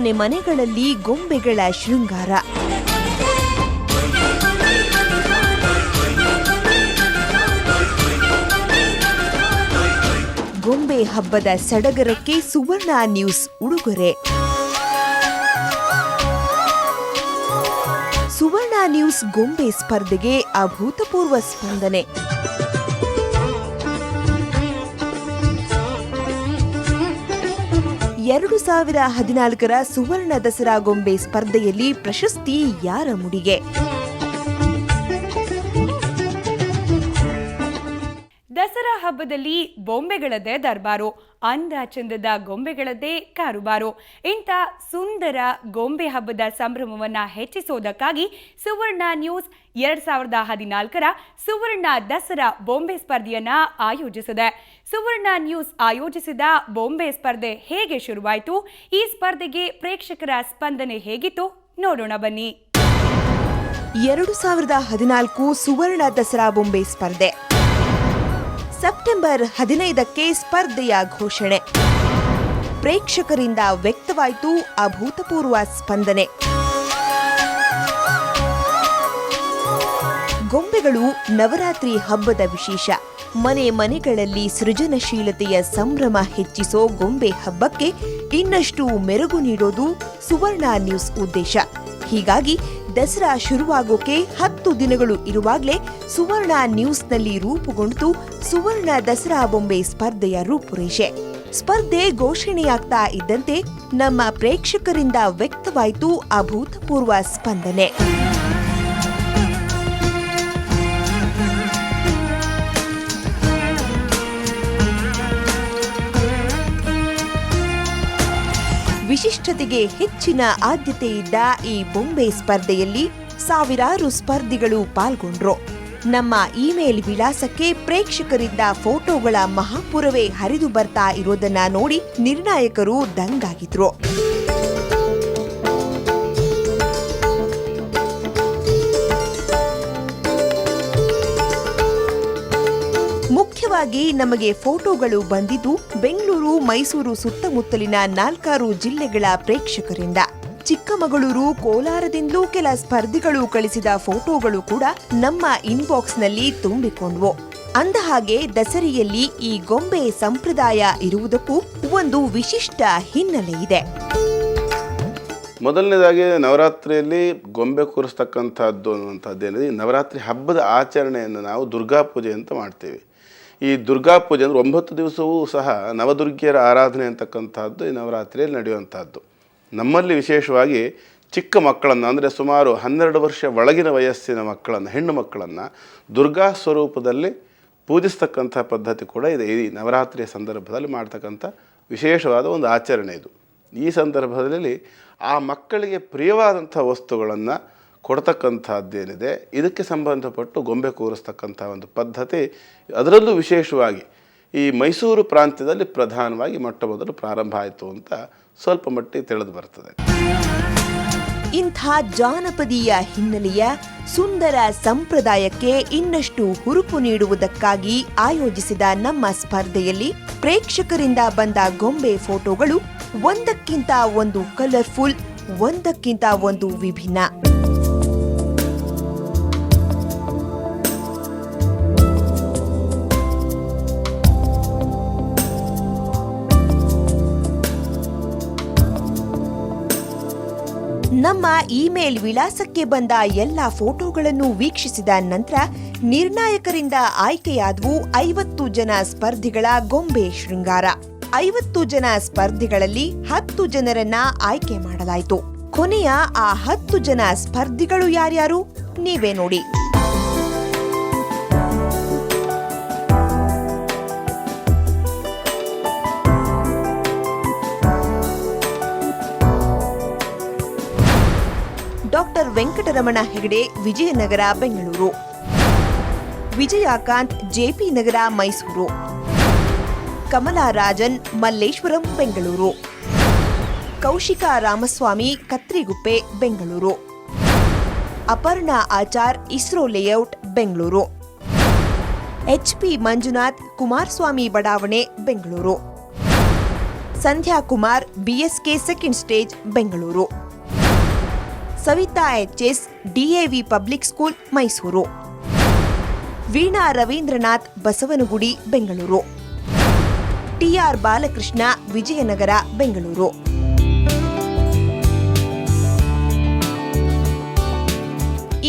ಮನೆ ಮನೆಗಳಲ್ಲಿ ಗೊಂಬೆಗಳ ಶೃಂಗಾರ. ಗೊಂಬೆ ಹಬ್ಬದ ಸಡಗರಕ್ಕೆ ಸುವರ್ಣ ನ್ಯೂಸ್ ಉಡುಗೊರೆ. ಸುವರ್ಣ ನ್ಯೂಸ್ ಗೊಂಬೆ ಸ್ಪರ್ಧೆಗೆ ಅಭೂತಪೂರ್ವ ಸ್ಪಂದನೆ. ಎರಡು 2014 ಸುವರ್ಣ ದಸರಾ ಗೊಂಬೆ ಸ್ಪರ್ಧೆಯಲ್ಲಿ ಪ್ರಶಸ್ತಿ ಯಾರ ಮುಡಿಗೆ? ದಸರಾ ಹಬ್ಬದಲ್ಲಿ ಬೊಂಬೆಗಳದ್ದೇ ದರ್ಬಾರು, ಅಂದ ಚಂದದ ಗೊಂಬೆಗಳದ್ದೇ ಕಾರುಬಾರು. ಇಂಥ ಸುಂದರ ಗೊಂಬೆ ಹಬ್ಬದ ಸಂಭ್ರಮವನ್ನ ಹೆಚ್ಚಿಸೋದಕ್ಕಾಗಿ ಸುವರ್ಣ ನ್ಯೂಸ್ 2014 ಸುವರ್ಣ ದಸರಾ ಬೊಂಬೆ ಸ್ಪರ್ಧೆಯನ್ನ ಆಯೋಜಿಸಿದೆ. ಸುವರ್ಣ ನ್ಯೂಸ್ ಆಯೋಜಿಸಿದ ಬೊಂಬೆ ಸ್ಪರ್ಧೆ ಹೇಗೆ ಶುರುವಾಯಿತು? ಈ ಸ್ಪರ್ಧೆಗೆ ಪ್ರೇಕ್ಷಕರ ಸ್ಪಂದನೆ ಹೇಗಿತ್ತು? ನೋಡೋಣ ಬನ್ನಿ. 2014 ಸುವರ್ಣ ದಸರಾ ಬೊಂಬೆ ಸ್ಪರ್ಧೆ. ಸೆಪ್ಟೆಂಬರ್ 15ಕ್ಕೆ ಸ್ಪರ್ಧೆಯ ಘೋಷಣೆ. ಪ್ರೇಕ್ಷಕರಿಂದ ವ್ಯಕ್ತವಾಯಿತು ಅಭೂತಪೂರ್ವ ಸ್ಪಂದನೆ. ಗೊಂಬೆಗಳು ನವರಾತ್ರಿ ಹಬ್ಬದ ವಿಶೇಷ. ಮನೆ ಮನೆಗಳಲ್ಲಿ ಸೃಜನಶೀಲತೆಯ ಸಂಭ್ರಮ ಹೆಚ್ಚಿಸೋ ಗೊಂಬೆ ಹಬ್ಬಕ್ಕೆ ಇನ್ನಷ್ಟು ಮೆರುಗು ನೀಡೋದು ಸುವರ್ಣ ನ್ಯೂಸ್ ಉದ್ದೇಶ. ಹೀಗಾಗಿ ದಸರಾ ಶುರುವಾಗೋಕೆ 10 ದಿನಗಳು ಇರುವಾಗಲೇ ಸುವರ್ಣ ನ್ಯೂಸ್ನಲ್ಲಿ ರೂಪುಗೊಂಡಿತು ಸುವರ್ಣ ದಸರಾ ಬೊಂಬೆ ಸ್ಪರ್ಧೆಯ ರೂಪುರೇಷೆ. ಸ್ಪರ್ಧೆ ಘೋಷಣೆಯಾಗ್ತಾ ಇದ್ದಂತೆ ನಮ್ಮ ಪ್ರೇಕ್ಷಕರಿಂದ ವ್ಯಕ್ತವಾಯಿತು ಅಭೂತಪೂರ್ವ ಸ್ಪಂದನೆ. ವಿಶಿಷ್ಟತೆಗೆ ಹೆಚ್ಚಿನ ಆದ್ಯತೆ ಇದ್ದ ಈ ಬೊಂಬೆ ಸ್ಪರ್ಧೆಯಲ್ಲಿ ಸಾವಿರಾರು ಸ್ಪರ್ಧಿಗಳು ಪಾಲ್ಗೊಂಡ್ರು. ನಮ್ಮ ಇಮೇಲ್ ವಿಳಾಸಕ್ಕೆ ಪ್ರೇಕ್ಷಕರಿಂದ ಫೋಟೋಗಳ ಮಹಾಪುರವೇ ಹರಿದು ಬರ್ತಾ ಇರೋದನ್ನ ನೋಡಿ ನಿರ್ಣಾಯಕರು ದಂಗಾಗಿದ್ರು. ಮುಖ್ಯವಾಗಿ ನಮಗೆ ಫೋಟೋಗಳು ಬಂದಿದ್ದು ಬೆಂಗಳೂರು, ಮೈಸೂರು ಸುತ್ತಮುತ್ತಲಿನ 4 ಜಿಲ್ಲೆಗಳ ಪ್ರೇಕ್ಷಕರಿಂದ. ಚಿಕ್ಕಮಗಳೂರು, ಕೋಲಾರದಿಂದಲೂ ಕೆಲ ಸ್ಪರ್ಧಿಗಳು ಕಳಿಸಿದ ಫೋಟೋಗಳು ಕೂಡ ನಮ್ಮ ಇನ್ಬಾಕ್ಸ್ನಲ್ಲಿ ತುಂಬಿಕೊಂಡ್ವು. ಅಂದಹಾಗೆ ದಸರೆಯಲ್ಲಿ ಈ ಗೊಂಬೆ ಸಂಪ್ರದಾಯ ಇರುವುದಕ್ಕೂ ಒಂದು ವಿಶಿಷ್ಟ ಹಿನ್ನೆಲೆ ಇದೆ. ಮೊದಲನೇದಾಗಿ ನವರಾತ್ರಿಯಲ್ಲಿ ಗೊಂಬೆ ಕೂರಿಸ್ತಕ್ಕಂಥದ್ದು ಅನ್ನುವಂಥದ್ದೇನಿದೆ, ನವರಾತ್ರಿ ಹಬ್ಬದ ಆಚರಣೆಯನ್ನು ನಾವು ದುರ್ಗಾ ಪೂಜೆ ಅಂತ ಮಾಡ್ತೀವಿ. ಈ ದುರ್ಗಾ ಪೂಜೆ ಅಂದರೆ 9 ದಿವಸವೂ ಸಹ ನವದುರ್ಗಿಯರ ಆರಾಧನೆ ಅಂತಕ್ಕಂಥದ್ದು ಈ ನವರಾತ್ರಿಯಲ್ಲಿ ನಡೆಯುವಂಥದ್ದು. ನಮ್ಮಲ್ಲಿ ವಿಶೇಷವಾಗಿ ಚಿಕ್ಕ ಮಕ್ಕಳನ್ನು, ಅಂದರೆ ಸುಮಾರು 12 ವರ್ಷ ಒಳಗಿನ ವಯಸ್ಸಿನ ಮಕ್ಕಳನ್ನು, ಹೆಣ್ಣು ಮಕ್ಕಳನ್ನು ದುರ್ಗಾ ಸ್ವರೂಪದಲ್ಲಿ ಪೂಜಿಸ್ತಕ್ಕಂಥ ಪದ್ಧತಿ ಕೂಡ ಇದೆ. ಈ ನವರಾತ್ರಿಯ ಸಂದರ್ಭದಲ್ಲಿ ಮಾಡ್ತಕ್ಕಂಥ ವಿಶೇಷವಾದ ಒಂದು ಆಚರಣೆ ಇದು. ಈ ಸಂದರ್ಭದಲ್ಲಿ ಆ ಮಕ್ಕಳಿಗೆ ಪ್ರಿಯವಾದಂಥ ವಸ್ತುಗಳನ್ನು ಕೊಡ್ತಕ್ಕಂಥದ್ದೇನಿದೆ, ಇದಕ್ಕೆ ಸಂಬಂಧಪಟ್ಟು ಗೊಂಬೆ ಕೂರಿಸ್ತಕ್ಕಂಥ ಒಂದು ಪದ್ಧತಿ, ಅದರಲ್ಲೂ ವಿಶೇಷವಾಗಿ ಈ ಮೈಸೂರು ಪ್ರಾಂತ್ಯದಲ್ಲಿ ಪ್ರಧಾನವಾಗಿ ಮೊಟ್ಟ ಮೊದಲು ಪ್ರಾರಂಭ ಆಯಿತು ಅಂತ ಸ್ವಲ್ಪ ಮಟ್ಟಿಗೆ ತಿಳಿದು ಬರ್ತದೆ. ಇಂಥ ಜಾನಪದೀಯ ಹಿನ್ನೆಲೆಯ ಸುಂದರ ಸಂಪ್ರದಾಯಕ್ಕೆ ಇನ್ನಷ್ಟು ಹುರುಪು ನೀಡುವುದಕ್ಕಾಗಿ ಆಯೋಜಿಸಿದ ನಮ್ಮ ಸ್ಪರ್ಧೆಯಲ್ಲಿ ಪ್ರೇಕ್ಷಕರಿಂದ ಬಂದ ಗೊಂಬೆ ಫೋಟೋಗಳು ಒಂದಕ್ಕಿಂತ ಒಂದು ಕಲರ್ಫುಲ್, ಒಂದಕ್ಕಿಂತ ಒಂದು ವಿಭಿನ್ನ. ನಮ್ಮ ಇಮೇಲ್ ವಿಳಾಸಕ್ಕೆ ಬಂದ ಎಲ್ಲ ಫೋಟೋಗಳನ್ನು ವೀಕ್ಷಿಸಿದ ನಂತರ ನಿರ್ಣಾಯಕರಿಂದ ಆಯ್ಕೆಯಾದವು 50 ಜನ ಸ್ಪರ್ಧಿಗಳ ಗೊಂಬೆ ಶೃಂಗಾರ. 50 ಜನ ಸ್ಪರ್ಧಿಗಳಲ್ಲಿ 10 ಜನರನ್ನ ಆಯ್ಕೆ ಮಾಡಲಾಯಿತು. ಕೊನೆಯ ಆ 10 ಜನ ಸ್ಪರ್ಧಿಗಳು ಯಾರ್ಯಾರು ನೀವೇ ನೋಡಿ. Doctor Venkataramana Hegde, Vijayanagar, Bengaluru. Vijayakanth, JP Nagar, Mysuru. Kamala Rajan, Malleshwaram, Bengaluru. Kaushika Ramaswamy, Katriguppe, Bengaluru. Aparna Achar, ISRO layout, Bengaluru. HP Manjunath, Kumaraswamy ಬಡಾವಣೆ, Bengaluru. Sandhya Kumar BSK second stage Bengaluru, Savitha HS DAV public school Mysuru, Veena Ravindranath Basavanagudi Bengaluru, TR Balakrishna Vijayanagar Bengaluru.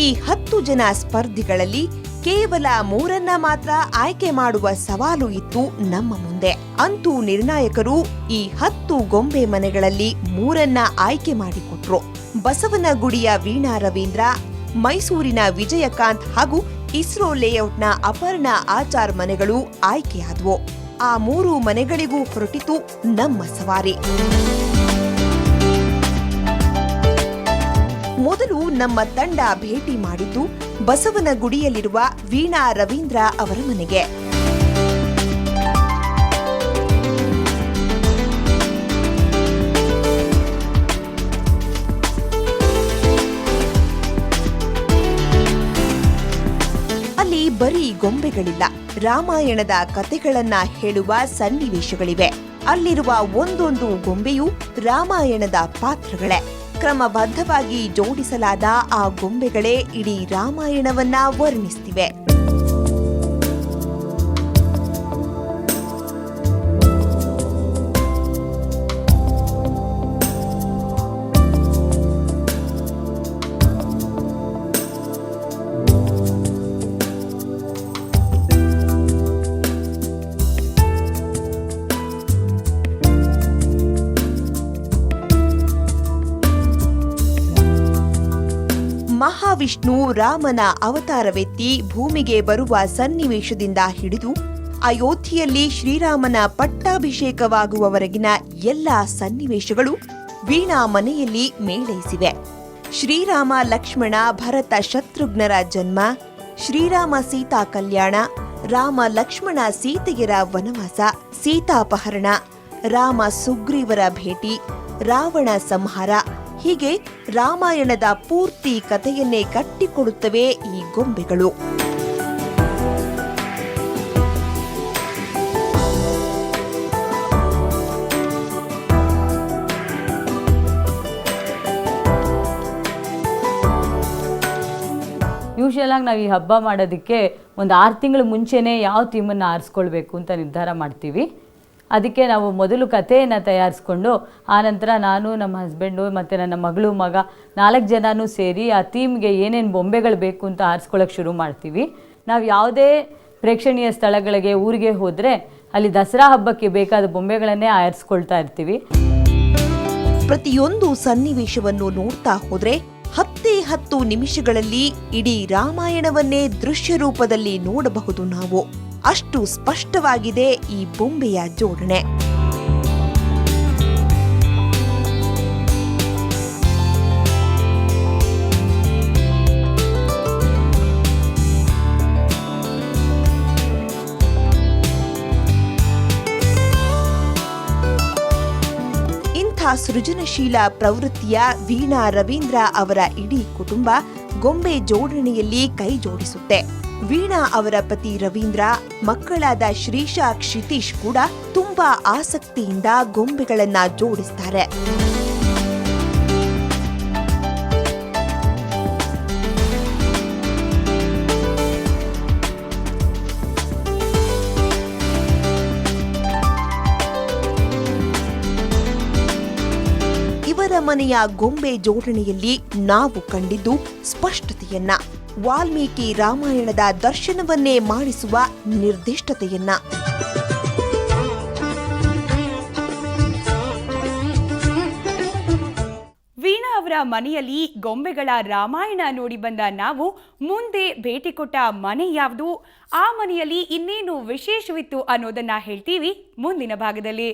ಈ 10 ಜನ ಸ್ಪರ್ಧಿಗಳಲ್ಲಿ ಕೇವಲ 3 ಮಾತ್ರ ಆಯ್ಕೆ ಮಾಡುವ ಸವಾಲು ಇತ್ತು ನಮ್ಮ ಮುಂದೆ. ಅಂತೂ ನಿರ್ಣಾಯಕರು ಈ 10 ಗೊಂಬೆ ಮನೆಗಳಲ್ಲಿ 3 ಆಯ್ಕೆ ಮಾಡಿಕೊಟ್ರು. ಬಸವನಗುಡಿಯ ವೀಣಾ ರವೀಂದ್ರ, ಮೈಸೂರಿನ ವಿಜಯಕಾಂತ್ ಹಾಗೂ ಇಸ್ರೋ ಲೇಔಟ್ನ ಅಪರ್ಣಾ ಆಚಾರ್ ಮನೆಗಳು ಆಯ್ಕೆಯಾದವು. ಆ 3 ಮನೆಗಳಿಗೂ ಹೊರಟಿತು ನಮ್ಮ ಸವಾರಿ. ಮೊದಲು ನಮ್ಮ ತಂಡ ಭೇಟಿ ಮಾಡಿದ್ದು ಬಸವನಗುಡಿಯಲ್ಲಿರುವ ವೀಣಾ ರವೀಂದ್ರ ಅವರ ಮನೆಗೆ. ಅಲ್ಲಿ ಬರೀ ಗೊಂಬೆಗಳಿಲ್ಲ, ರಾಮಾಯಣದ ಕಥೆಗಳನ್ನ ಹೇಳುವ ಸನ್ನಿವೇಶಗಳಿವೆ. ಅಲ್ಲಿರುವ ಒಂದೊಂದು ಗೊಂಬೆಯೂ ರಾಮಾಯಣದ ಪಾತ್ರಗಳೇ. ಕ್ರಮಬದ್ಧವಾಗಿ ಜೋಡಿಸಲಾದ ಆ ಗೊಂಬೆಗಳೇ ಇಡೀ ರಾಮಾಯಣವನ್ನ ವರ್ಣಿಸ್ತಿವೆ. ಮಹಾವಿಷ್ಣು ರಾಮನ ಅವತಾರವೆತ್ತಿ ಭೂಮಿಗೆ ಬರುವ ಸನ್ನಿವೇಶದಿಂದ ಹಿಡಿದು ಅಯೋಧ್ಯೆಯಲ್ಲಿ ಶ್ರೀರಾಮನ ಪಟ್ಟಾಭಿಷೇಕವಾಗುವವರೆಗಿನ ಎಲ್ಲಾ ಸನ್ನಿವೇಶಗಳು ವೀಣಾ ಮನೆಯಲ್ಲಿ ಮೇಳೈಸಿವೆ. ಶ್ರೀರಾಮ ಲಕ್ಷ್ಮಣ ಭರತ ಶತ್ರುಘ್ನರ ಜನ್ಮ, ಶ್ರೀರಾಮ ಸೀತಾ ಕಲ್ಯಾಣ, ರಾಮ ಲಕ್ಷ್ಮಣ ಸೀತೆಯರ ವನವಾಸ, ಸೀತಾಪಹರಣ, ರಾಮ ಸುಗ್ರೀವರ ಭೇಟಿ, ರಾವಣ ಸಂಹಾರ, ಹೀಗೆ ರಾಮಾಯಣದ ಪೂರ್ತಿ ಕಥೆಯನ್ನೇ ಕಟ್ಟಿಕೊಡುತ್ತವೆ ಈ ಗೊಂಬೆಗಳು. ಯೂಶುವಲ್ ಆಗಿ ನಾವು ಈ ಹಬ್ಬ ಮಾಡೋದಕ್ಕೆ ಒಂದು 6 ತಿಂಗಳು ಮುಂಚೆನೇ ಯಾವ ಥೀಮನ್ನು ಆರಿಸ್ಕೊಳ್ಬೇಕು ಅಂತ ನಿರ್ಧಾರ ಮಾಡ್ತೀವಿ. ಅದಕ್ಕೆ ನಾವು ಮೊದಲು ಕಥೆಯನ್ನು ತಯಾರಿಸ್ಕೊಂಡು ಆನಂತರ ನಾನು, ನಮ್ಮ ಹಸ್ಬೆಂಡು ಮತ್ತು ನನ್ನ ಮಗಳು ಮಗ 4 ಜನನೂ ಸೇರಿ ಆ ಥೀಮ್ಗೆ ಏನೇನು ಬೊಂಬೆಗಳು ಬೇಕು ಅಂತ ಆರಿಸ್ಕೊಳ್ಳೋಕೆ ಶುರು ಮಾಡ್ತೀವಿ. ನಾವು ಯಾವುದೇ ಪ್ರೇಕ್ಷಣೀಯ ಸ್ಥಳಗಳಿಗೆ ಊರಿಗೆ ಹೋದರೆ ಅಲ್ಲಿ ದಸರಾ ಹಬ್ಬಕ್ಕೆ ಬೇಕಾದ ಬೊಂಬೆಗಳನ್ನೇ ಆರಿಸ್ಕೊಳ್ತಾ ಇರ್ತೀವಿ. ಪ್ರತಿಯೊಂದು ಸನ್ನಿವೇಶವನ್ನು ನೋಡ್ತಾ ಹೋದ್ರೆ 10 ನಿಮಿಷಗಳಲ್ಲಿ ಇಡೀ ರಾಮಾಯಣವನ್ನೇ ದೃಶ್ಯ ರೂಪದಲ್ಲಿ ನೋಡಬಹುದು ನಾವು. ಅಷ್ಟು ಸ್ಪಷ್ಟವಾಗಿದೆ ಈ ಬೊಂಬೆಯ ಜೋಡಣೆ. ಇಂಥ ಸೃಜನಶೀಲ ಪ್ರವೃತ್ತಿಯ ವೀಣಾ ರವೀಂದ್ರ ಅವರ ಇಡೀ ಕುಟುಂಬ ಗೊಂಬೆ ಜೋಡಣೆಯಲ್ಲಿ ಕೈ ಜೋಡಿಸುತ್ತೆ. ವೀಣಾ ಅವರ ಪತಿ ರವೀಂದ್ರ, ಮಕ್ಕಳಾದ ಶ್ರೀಶಾ, ಕ್ಷಿತೀಶ್ ಕೂಡ ತುಂಬಾ ಆಸಕ್ತಿಯಿಂದ ಗೊಂಬೆಗಳನ್ನ ಜೋಡಿಸ್ತಾರೆ. ಇವರ ಮನೆಯ ಗೊಂಬೆ ಜೋಡಣೆಯಲ್ಲಿ ನಾವು ಕಂಡಿದ್ದು ಸ್ಪಷ್ಟತೆಯನ್ನ, ವಾಲ್ಮೀಕಿ ರಾಮಾಯಣದ ದರ್ಶನವನ್ನೇ ಮಾಡಿಸುವ ನಿರ್ದಿಷ್ಟತೆಯನ್ನ. ವೀಣಾ ಅವರ ಮನೆಯಲ್ಲಿ ಗೊಂಬೆಗಳ ರಾಮಾಯಣ ನೋಡಿ ಬಂದ ನಾವು ಮುಂದೆ ಭೇಟಿ ಕೊಟ್ಟ ಮನೆ ಯಾವುದು, ಆ ಮನೆಯಲ್ಲಿ ಇನ್ನೇನು ವಿಶೇಷವಿತ್ತು ಅನ್ನೋದನ್ನ ಹೇಳ್ತೀವಿ ಮುಂದಿನ ಭಾಗದಲ್ಲಿ.